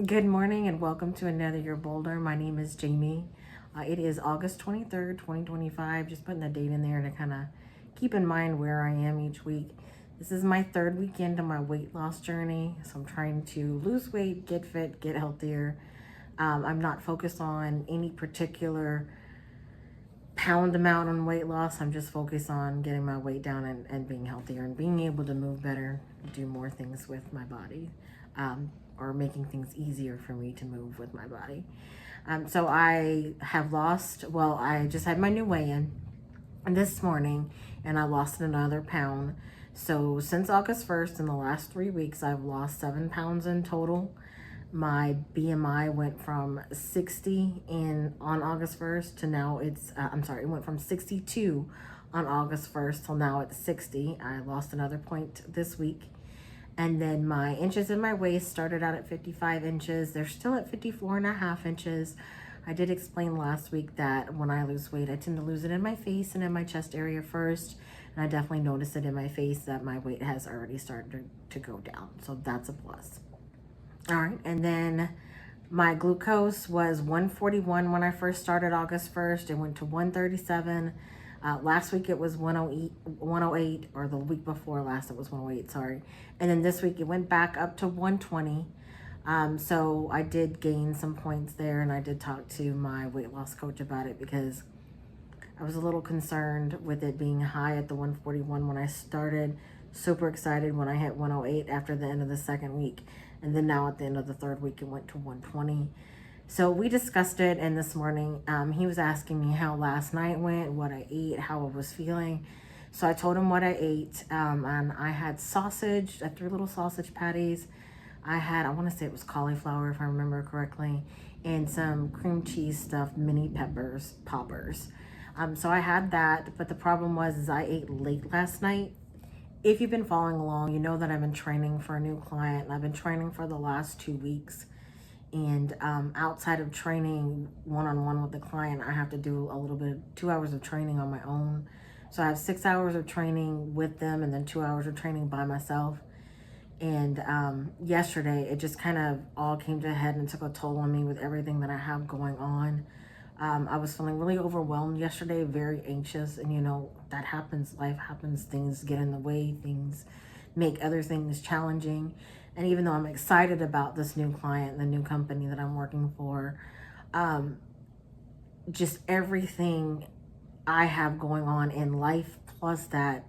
Good morning and welcome to another Year Bolder. My name is Jamie. It is August 23rd, 2025. Just putting the date in there to kind of keep in mind where I am each week. This is my third weekend of my weight loss journey. So I'm trying to lose weight, get fit, get healthier. I'm not focused on any particular pound amount on weight loss. I'm just focused on getting my weight down and being healthier and being able to move better, do more things with my body, or making things easier for me to move with my body. So I have lost, I just had my new weigh-in this morning and I lost another pound. So since August 1st, in the last 3 weeks, I've lost 7 pounds in total. My BMI went from 60 on August 1st to now it went from 62 on August 1st till now it's 60. I lost another point this week. And then my inches in my waist started out at 55 inches. They're still at 54.5 inches. I did explain last week that when I lose weight, I tend to lose it in my face and in my chest area first. And I definitely noticed it in my face that my weight has already started to go down. So that's a plus. All right, and then my glucose was 141 when I first started August 1st. It went to 137. Last week it was 108, or the week before last it was 108, sorry. And then this week it went back up to 120. So I did gain some points there, and I did talk to my weight loss coach about it because I was a little concerned with it being high at the 141 when I started. Super excited when I hit 108 after the end of the second week. And then now at the end of the third week, it went to 120. So we discussed it, and this morning he was asking me how last night went, what I ate, how I was feeling. So I told him what I ate, and I had sausage, 3 little sausage patties. I want to say it was cauliflower if I remember correctly, and some cream cheese stuffed mini peppers, poppers. So I had that, but the problem was I ate late last night. If you've been following along, you know that I've been training for a new client, and I've been training for the last 2 weeks. And outside of training one-on-one with the client, I have to do a little bit, 2 hours of training on my own. So I have 6 hours of training with them and then 2 hours of training by myself. And yesterday, it just kind of all came to a head and took a toll on me with everything that I have going on. I was feeling really overwhelmed yesterday, very anxious, and that happens, life happens, things get in the way, things make other things challenging. And even though I'm excited about this new client, the new company that I'm working for, just everything I have going on in life, plus that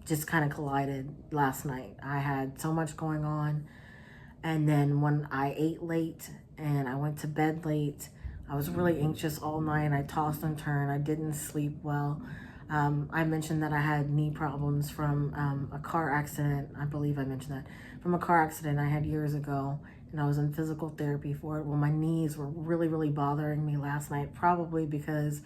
just kind of collided last night. I had so much going on. And then when I ate late and I went to bed late, I was really anxious all night. I tossed and turned. I didn't sleep well. I mentioned that I had knee problems from a car accident. I believe I mentioned that. From a car accident I had years ago, and I was in physical therapy for it. Well, my knees were really, really bothering me last night, probably because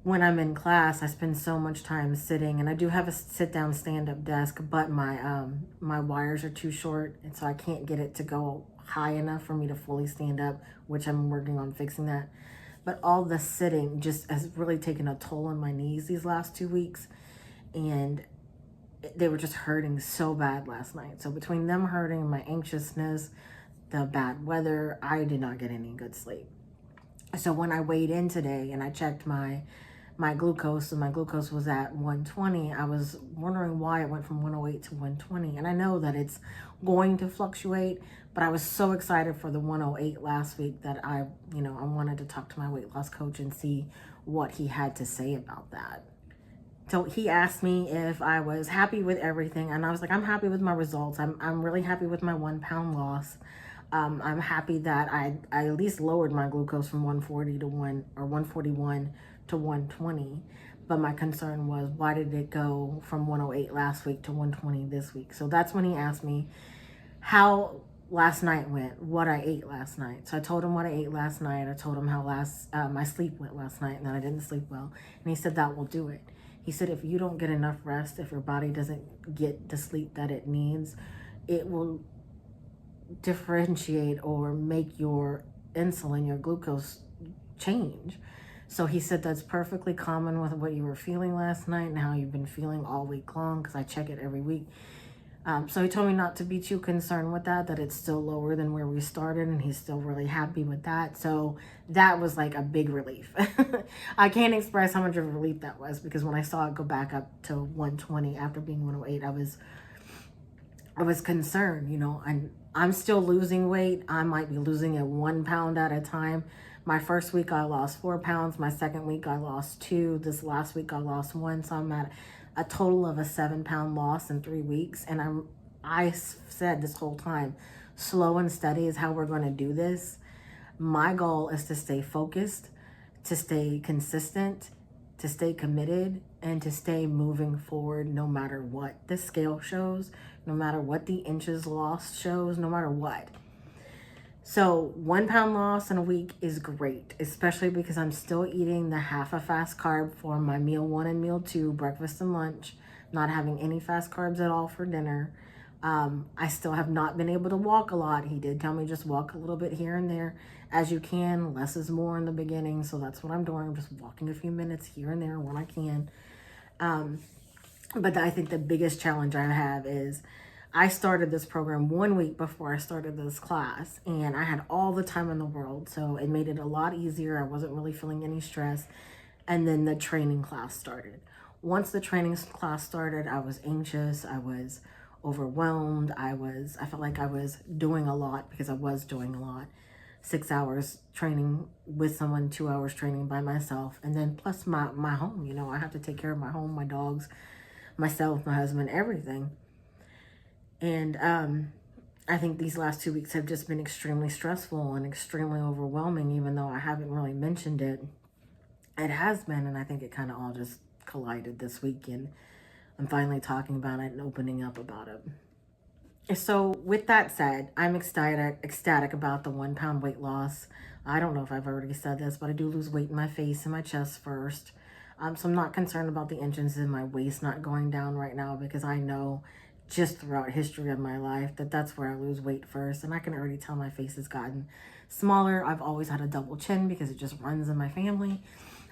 when I'm in class, I spend so much time sitting, and I do have a sit-down stand-up desk, but my wires are too short, and so I can't get it to go high enough for me to fully stand up, which I'm working on fixing that. But all the sitting just has really taken a toll on my knees these last 2 weeks, and they were just hurting so bad last night. So between them hurting, my anxiousness, the bad weather, I did not get any good sleep. So when I weighed in today and I checked my glucose, and my glucose was at 120, I was wondering why it went from 108 to 120. And I know that it's going to fluctuate, but I was so excited for the 108 last week that I wanted to talk to my weight loss coach and see what he had to say about that. So he asked me if I was happy with everything, and I was like, I'm happy with my results. I'm really happy with my 1 pound loss. I'm happy that I at least lowered my glucose from 140 to 141 to 120. But my concern was, why did it go from 108 last week to 120 this week? So that's when he asked me how last night went, what I ate last night. So I told him what I ate last night. I told him how my sleep went last night, and that I didn't sleep well. And he said that will do it. He said if you don't get enough rest, if your body doesn't get the sleep that it needs, it will differentiate or make your insulin, your glucose, change. So he said that's perfectly common with what you were feeling last night and how you've been feeling all week long, because I check it every week. So he told me not to be too concerned with that it's still lower than where we started, and he's still really happy with that. So that was like a big relief. I can't express how much of a relief that was, because when I saw it go back up to 120 after being 108, I was concerned, you know. I'm still losing weight. I might be losing it 1 pound at a time. My first week I lost 4 pounds. My second week I lost 2. This last week I lost 1. So I'm at a total of a 7-pound loss in 3 weeks. And I said this whole time, slow and steady is how we're going to do this. My goal is to stay focused, to stay consistent, to stay committed, and to stay moving forward no matter what the scale shows, no matter what the inches lost shows, no matter what. So 1 pound loss in a week is great, especially because I'm still eating the half a fast carb for my meal 1 and meal 2, breakfast and lunch, not having any fast carbs at all for dinner. I still have not been able to walk a lot. He did tell me just walk a little bit here and there as you can. Less is more in the beginning. So that's what I'm doing. I'm just walking a few minutes here and there when I can. But I think the biggest challenge I have is I started this program 1 week before I started this class, and I had all the time in the world. So it made it a lot easier. I wasn't really feeling any stress. And then the training class started. Once the training class started, I was anxious. I was overwhelmed. I felt like I was doing a lot, because I was doing a lot. 6 hours training with someone, 2 hours training by myself, and then plus my home. You know, I have to take care of my home, my dogs, myself, my husband, everything. And I think these last 2 weeks have just been extremely stressful and extremely overwhelming, even though I haven't really mentioned it. It has been, and I think it kind of all just collided this week, and I'm finally talking about it and opening up about it. So with that said, I'm ecstatic about the 1 pound weight loss. I don't know if I've already said this, but I do lose weight in my face and my chest first. So I'm not concerned about the inches in my waist not going down right now, because I know just throughout history of my life that that's where I lose weight first. And I can already tell my face has gotten smaller. I've always had a double chin because it just runs in my family.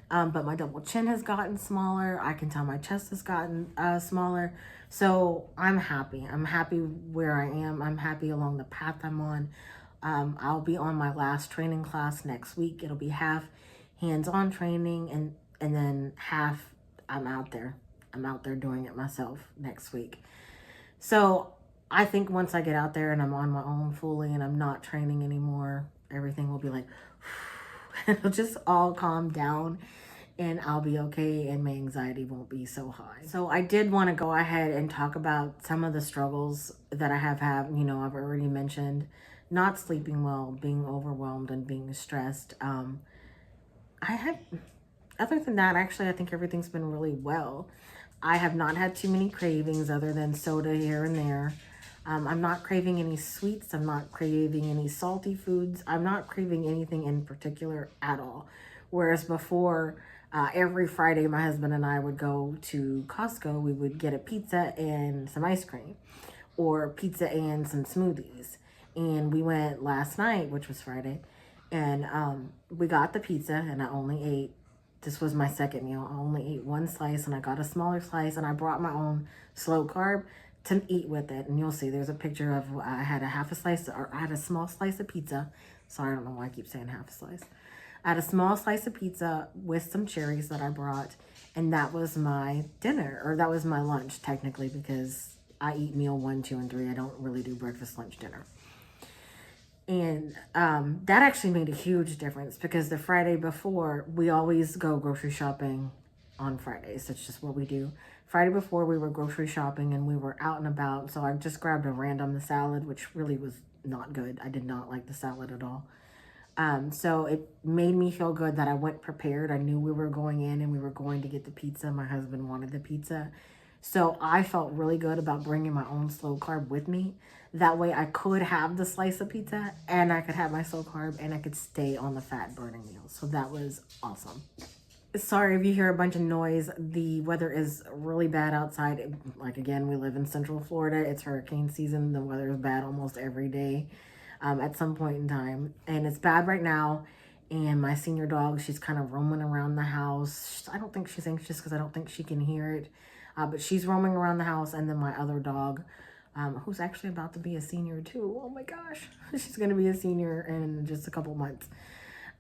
But my double chin has gotten smaller. I can tell my chest has gotten smaller. So I'm happy. I'm happy where I am. I'm happy along the path I'm on. I'll be on my last training class next week. It'll be half hands-on training, and then half I'm out there. I'm out there doing it myself next week. So I think once I get out there and I'm on my own fully and I'm not training anymore, everything will be like, it'll just all calm down, and I'll be okay, and my anxiety won't be so high. So I did want to go ahead and talk about some of the struggles that I have had. You know, I've already mentioned not sleeping well, being overwhelmed, and being stressed. Other than that, actually, I think everything's been really well. I have not had too many cravings other than soda here and there. I'm not craving any sweets. I'm not craving any salty foods. I'm not craving anything in particular at all. Whereas before, every Friday, my husband and I would go to Costco. We would get a pizza and some ice cream, or pizza and some smoothies. And we went last night, which was Friday, and we got the pizza, and I only ate, this was my second meal, I only ate 1 slice, and I got a smaller slice, and I brought my own slow carb to eat with it. And you'll see there's a picture of, I had a small slice of pizza. Sorry, I don't know why I keep saying half a slice. I had a small slice of pizza with some cherries that I brought, and that was my dinner, or that was my lunch technically, because I eat meal 1, 2, and 3. I don't really do breakfast, lunch, dinner. And that actually made a huge difference, because the Friday before, we always go grocery shopping on Fridays. That's just what we do. Friday before, we were grocery shopping and we were out and about. So I just grabbed a random salad, which really was not good. I did not like the salad at all. So it made me feel good that I went prepared. I knew we were going in and we were going to get the pizza. My husband wanted the pizza. So I felt really good about bringing my own slow carb with me. That way I could have the slice of pizza, and I could have my slow carb, and I could stay on the fat burning meals. So that was awesome. Sorry if you hear a bunch of noise. The weather is really bad outside. Like, again, we live in Central Florida. It's hurricane season. The weather is bad almost every day at some point in time. And it's bad right now. And my senior dog, she's kind of roaming around the house. I don't think she's anxious because I don't think she can hear it. But she's roaming around the house. And then my other dog, who's actually about to be a senior too. Oh my gosh, she's going to be a senior in just a couple months.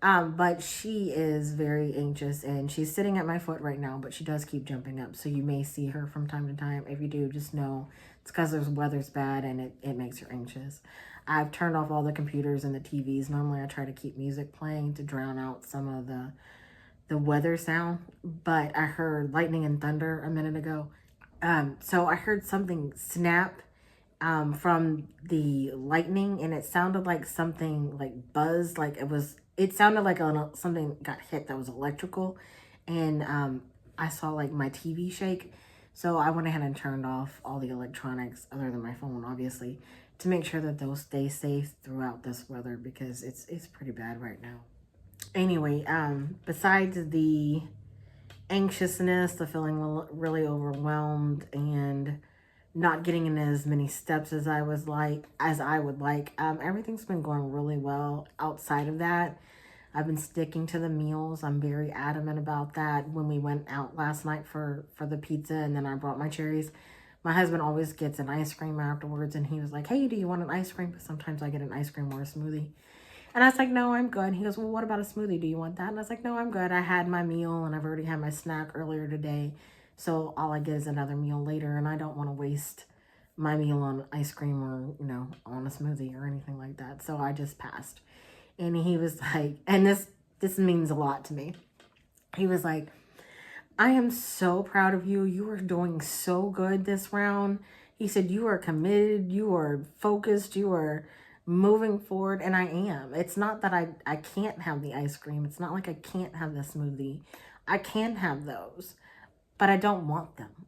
But she is very anxious and she's sitting at my foot right now, but she does keep jumping up. So you may see her from time to time. If you do, just know it's because the weather's bad and it makes her anxious. I've turned off all the computers and the TVs. Normally I try to keep music playing to drown out some of the weather sound, but I heard lightning and thunder a minute ago. So I heard something snap from the lightning, and it sounded like something like buzzed, like it sounded like something got hit that was electrical, and I saw like my TV shake. So I went ahead and turned off all the electronics other than my phone, obviously, to make sure that those stay safe throughout this weather because it's pretty bad right now. Anyway, besides the anxiousness, the feeling really overwhelmed, and not getting in as many steps as I would like. Everything's been going really well outside of that. I've been sticking to the meals. I'm very adamant about that. When we went out last night for the pizza and then I brought my cherries, my husband always gets an ice cream afterwards, and he was like, hey, do you want an ice cream? Because sometimes I get an ice cream or a smoothie. And I was like, no, I'm good. He goes, well, what about a smoothie? Do you want that? And I was like, no, I'm good. I had my meal and I've already had my snack earlier today. So all I get is another meal later, and I don't want to waste my meal on ice cream or, on a smoothie or anything like that. So I just passed. And he was like, and this means a lot to me. He was like, I am so proud of you. You are doing so good this round. He said, you are committed, you are focused, you are moving forward. And I am. It's not that I can't have the ice cream. It's not like I can't have the smoothie. I can have those, but I don't want them.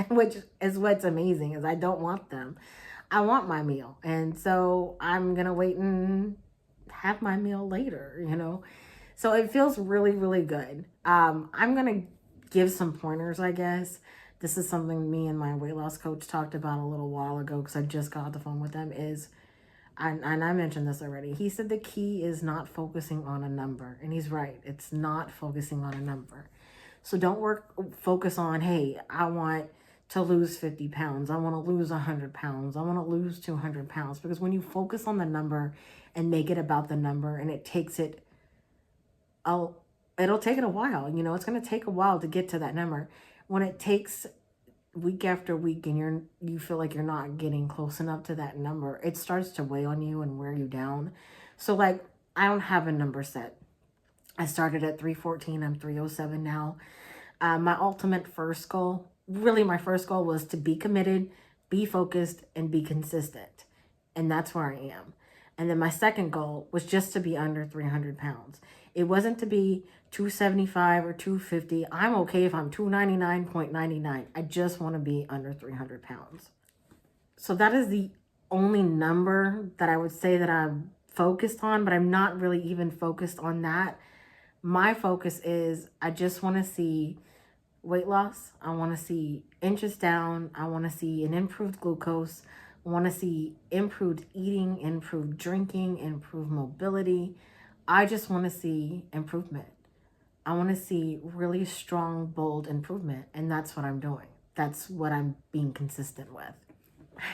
Which is what's amazing is I don't want them. I want my meal. And so I'm going to wait and have my meal later. So it feels really, really good. I'm going to give some pointers, I guess. This is something me and my weight loss coach talked about a little while ago because I just got off the phone with them and I mentioned this already. He said the key is not focusing on a number. And he's right. It's not focusing on a number. So don't focus on, hey, I want to lose 50 pounds. I want to lose 100 pounds. I want to lose 200 pounds. Because when you focus on the number and make it about the number, and it'll take it a while. It's going to take a while to get to that number. When it takes week after week and you feel like you're not getting close enough to that number, it starts to weigh on you and wear you down. So like, I don't have a number set. I started at 314. I'm 307 now. My ultimate first goal, really my first goal, was to be committed, be focused, and be consistent. And that's where I am. And then my second goal was just to be under 300 pounds. It wasn't to be 275 or 250. I'm okay if I'm 299.99. I just want to be under 300 pounds. So that is the only number that I would say that I'm focused on, but I'm not really even focused on that. My focus is I just want to see weight loss. I want to see inches down. I want to see an improved glucose. I want to see improved eating, improved drinking, improved mobility. I just want to see improvement. I want to see really strong, bold improvement. And that's what I'm doing. That's what I'm being consistent with.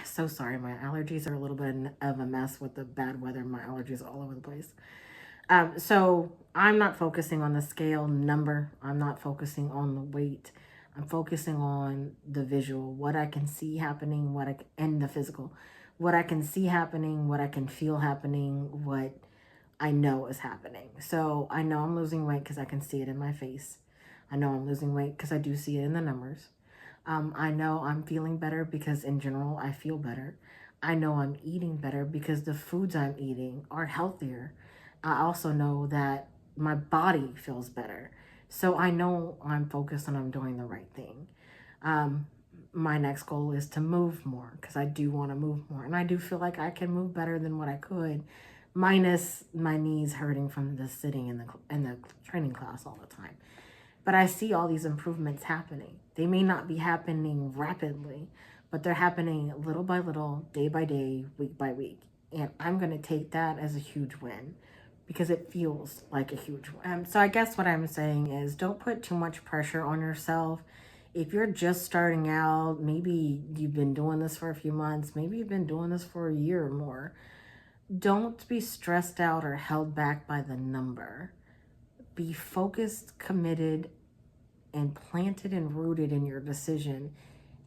So sorry, my allergies are a little bit of a mess with the bad weather. My allergies are all over the place. So I'm not focusing on the scale number. I'm not focusing on the weight. I'm focusing on the visual, what I can see happening, and the physical, what I can see happening, what I can feel happening, what I know is happening. So I know I'm losing weight because I can see it in my face. I know I'm losing weight because I do see it in the numbers. I know I'm feeling better because in general, I feel better. I know I'm eating better because the foods I'm eating are healthier. I also know that my body feels better. So I know I'm focused and I'm doing the right thing. My next goal is to move more because I do want to move more. And I do feel like I can move better than what I could, minus my knees hurting from the sitting in the training class all the time. But I see all these improvements happening. They may not be happening rapidly, but they're happening little by little, day by day, week by week. And I'm going to take that as a huge win because it feels like a huge win. So I guess what I'm saying is don't put too much pressure on yourself. If you're just starting out, maybe you've been doing this for a few months, maybe you've been doing this for a year or more, don't be stressed out or held back by the number. Be focused, committed, and planted and rooted in your decision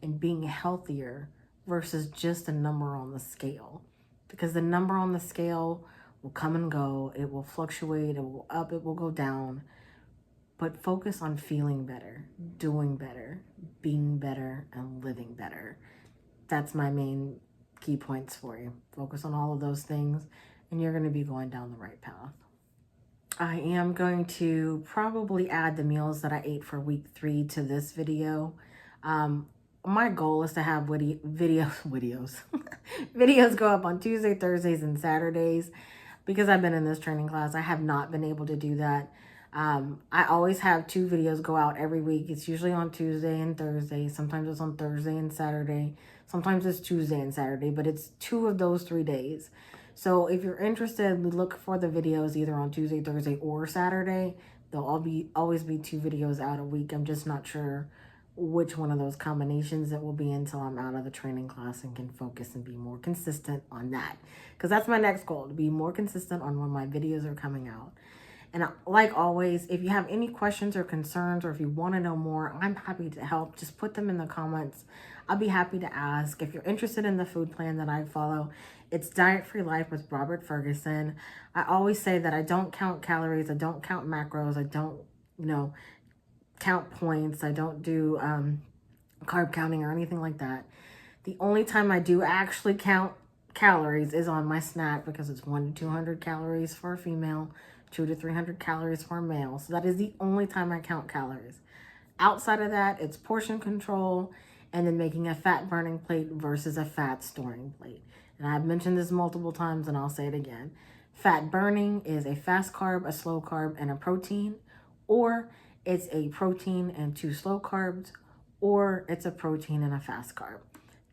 and being healthier versus just a number on the scale. Because the number on the scale will come and go, it will fluctuate, it will up, it will go down. But focus on feeling better, doing better, being better, and living better. That's my main key points for you. Focus on all of those things, and you're going to be going down the right path. I am going to probably add the meals that I ate for week 3 to this video. My goal is to have videos go up on Tuesday, Thursdays, and Saturdays. Because I've been in this training class, I have not been able to do that. I always have 2 videos go out every week. It's usually on Tuesday and Thursday. Sometimes it's on Thursday and Saturday. Sometimes it's Tuesday and Saturday, but it's 2 of those 3 days. So if you're interested, look for the videos either on Tuesday, Thursday, or Saturday. They'll always be 2 videos out a week. I'm just not sure which one of those combinations it will be until I'm out of the training class and can focus and be more consistent on that. Because that's my next goal, to be more consistent on when my videos are coming out. And like always, if you have any questions or concerns, or if you want to know more, I'm happy to help. Just put them in the comments. I'll be happy to ask. If you're interested in the food plan that I follow, it's Diet Free Life with Robert Ferguson. I always say that I don't count calories. I don't count macros. I don't, count points. I don't do carb counting or anything like that. The only time I do actually count calories is on my snack, because it's 100 to 200 calories for a female, 200 to 300 calories for a male. So that is the only time I count calories. Outside of that, it's portion control and then making a fat burning plate versus a fat storing plate. And I've mentioned this multiple times and I'll say it again. Fat burning is a fast carb, a slow carb, and a protein, or it's a protein and 2 slow carbs, or it's a protein and a fast carb.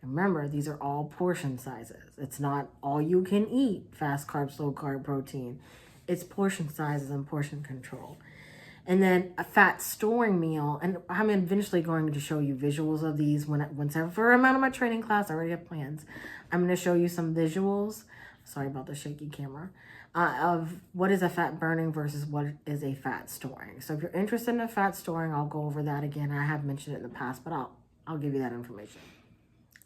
Remember, these are all portion sizes. It's not all you can eat fast carb, slow carb, protein. It's portion sizes and portion control. And then a fat storing meal, and I'm eventually going to show you visuals of these whenever I'm out of my training class. I already have plans. I'm going to show you some visuals. Sorry about the shaky camera. Of what is a fat burning versus what is a fat storing. So if you're interested in a fat storing, I'll go over that again. I have mentioned it in the past, but I'll give you that information.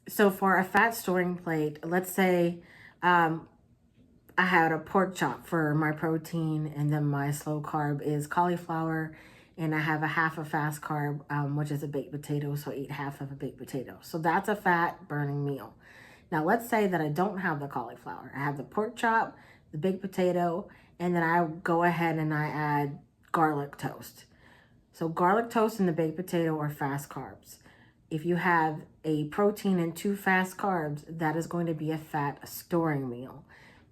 So for a fat storing plate, let's say I had a pork chop for my protein, and then my slow carb is cauliflower, and I have a half a fast carb, which is a baked potato, so I eat half of a baked potato. So that's a fat burning meal. Now let's say that I don't have the cauliflower. I have the pork chop, the baked potato, and then I go ahead and I add garlic toast. So garlic toast and the baked potato are fast carbs. If you have a protein and 2 fast carbs, that is going to be a fat storing meal.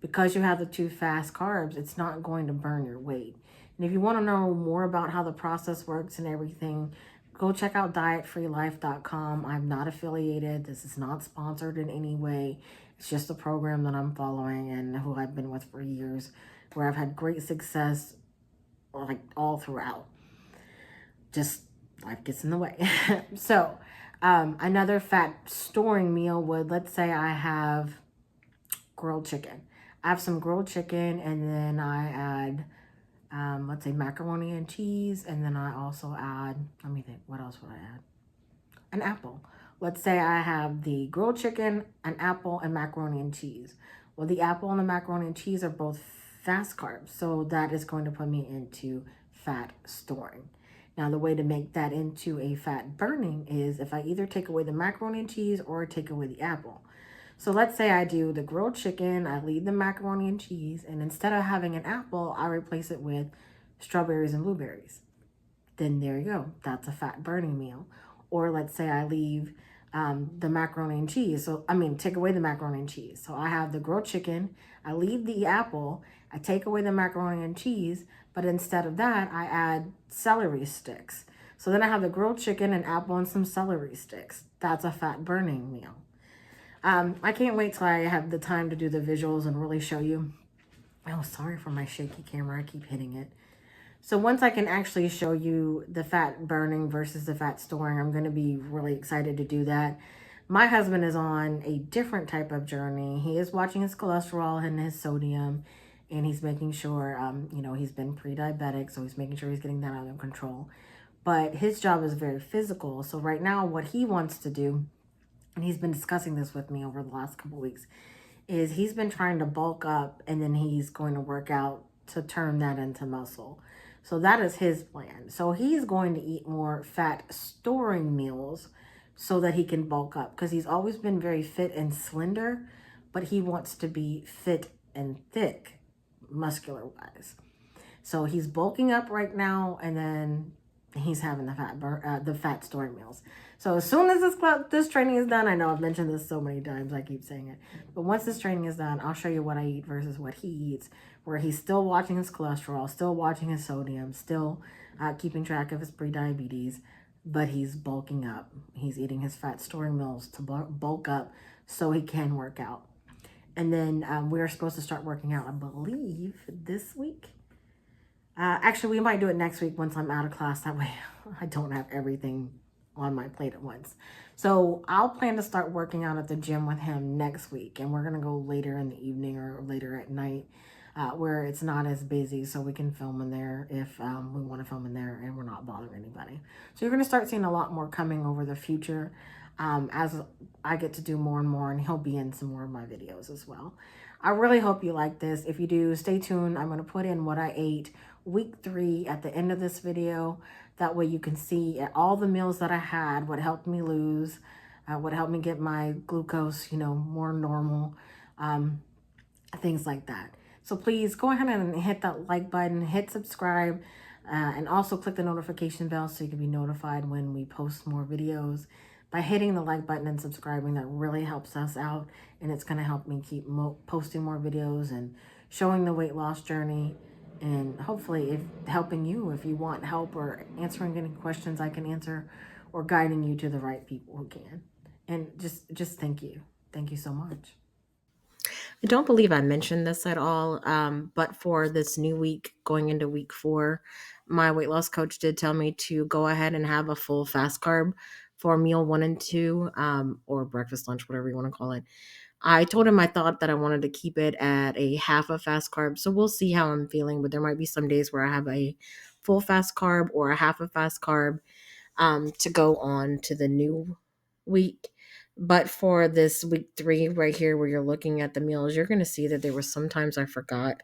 Because you have the 2 fast carbs, it's not going to burn your weight. And if you want to know more about how the process works and everything, go check out dietfreelife.com. I'm not affiliated. This is not sponsored in any way. It's just a program that I'm following and who I've been with for years, where I've had great success like all throughout. Just life gets in the way. So another fat storing meal would, let's say I have grilled chicken. I have some grilled chicken, and then I add, let's say macaroni and cheese. And then I also add, let me think, what else would I add? An apple. Let's say I have the grilled chicken, an apple, and macaroni and cheese. Well, the apple and the macaroni and cheese are both fast carbs. So that is going to put me into fat storing. Now, the way to make that into a fat burning is if I either take away the macaroni and cheese or take away the apple. So let's say I do the grilled chicken, I leave the macaroni and cheese, and instead of having an apple, I replace it with strawberries and blueberries. Then there you go. That's a fat burning meal. Or let's say I leave the macaroni and cheese. Take away the macaroni and cheese. So I have the grilled chicken, I leave the apple, I take away the macaroni and cheese, but instead of that, I add celery sticks. So then I have the grilled chicken, an apple, and some celery sticks. That's a fat burning meal. I can't wait till I have the time to do the visuals and really show you. Oh, sorry for my shaky camera. I keep hitting it. So once I can actually show you the fat burning versus the fat storing, I'm going to be really excited to do that. My husband is on a different type of journey. He is watching his cholesterol and his sodium, and he's making sure, he's been pre-diabetic, so he's making sure he's getting that under control. But his job is very physical. So right now, what he wants to do, and he's been discussing this with me over the last couple of weeks, is he's been trying to bulk up and then he's going to work out to turn that into muscle. So that is his plan. So he's going to eat more fat storing meals so that he can bulk up, because he's always been very fit and slender, but he wants to be fit and thick muscular wise. So he's bulking up right now, and then he's having the fat storing meals. So as soon as this training is done, I know I've mentioned this so many times, I keep saying it, but once this training is done, I'll show you what I eat versus what he eats, where he's still watching his cholesterol, still watching his sodium, still keeping track of his pre-diabetes, but he's bulking up. He's eating his fat storing meals to bulk up so he can work out. And then we're supposed to start working out, I believe, this week. Actually, we might do it next week once I'm out of class. That way I don't have everything on my plate at once. So I'll plan to start working out at the gym with him next week. And we're going to go later in the evening or later at night where it's not as busy, so we can film in there if we want to film in there and we're not bothering anybody. So you're going to start seeing a lot more coming over the future as I get to do more and more, and he'll be in some more of my videos as well. I really hope you like this. If you do, stay tuned. I'm going to put in what I ate week 3 at the end of this video. That way you can see all the meals that I had, what helped me lose, what helped me get my glucose, more normal, things like that. So please go ahead and hit that like button, hit subscribe, and also click the notification bell so you can be notified when we post more videos. By hitting the like button and subscribing, that really helps us out, and it's going to help me keep posting more videos and showing the weight loss journey, and hopefully helping you if you want help or answering any questions I can answer, or guiding you to the right people who can. And just thank you. Thank you so much. I don't believe I mentioned this at all, but for this new week, going into week 4, my weight loss coach did tell me to go ahead and have a full fast carb for meal 1 and 2, or breakfast, lunch, whatever you want to call it. I told him I thought that I wanted to keep it at a half a fast carb, so we'll see how I'm feeling, but there might be some days where I have a full fast carb or a half a fast carb to go on to the new week. But for this week 3 right here, where you're looking at the meals, you're going to see that there were sometimes I forgot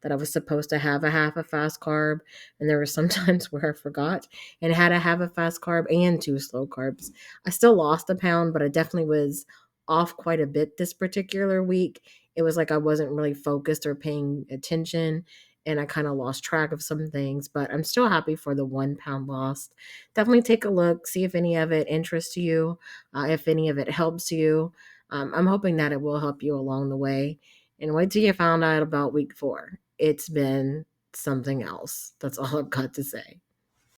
that I was supposed to have a half a fast carb, and there were some times where I forgot and had to have a fast carb and 2 slow carbs. I still lost a pound, but I definitely was off quite a bit this particular week. It was like I wasn't really focused or paying attention, and I kind of lost track of some things, but I'm still happy for the 1 pound lost. Definitely take a look, see if any of it interests you, if any of it helps you. I'm hoping that it will help you along the way. And wait till you found out about week 4. It's been something else. That's all I've got to say.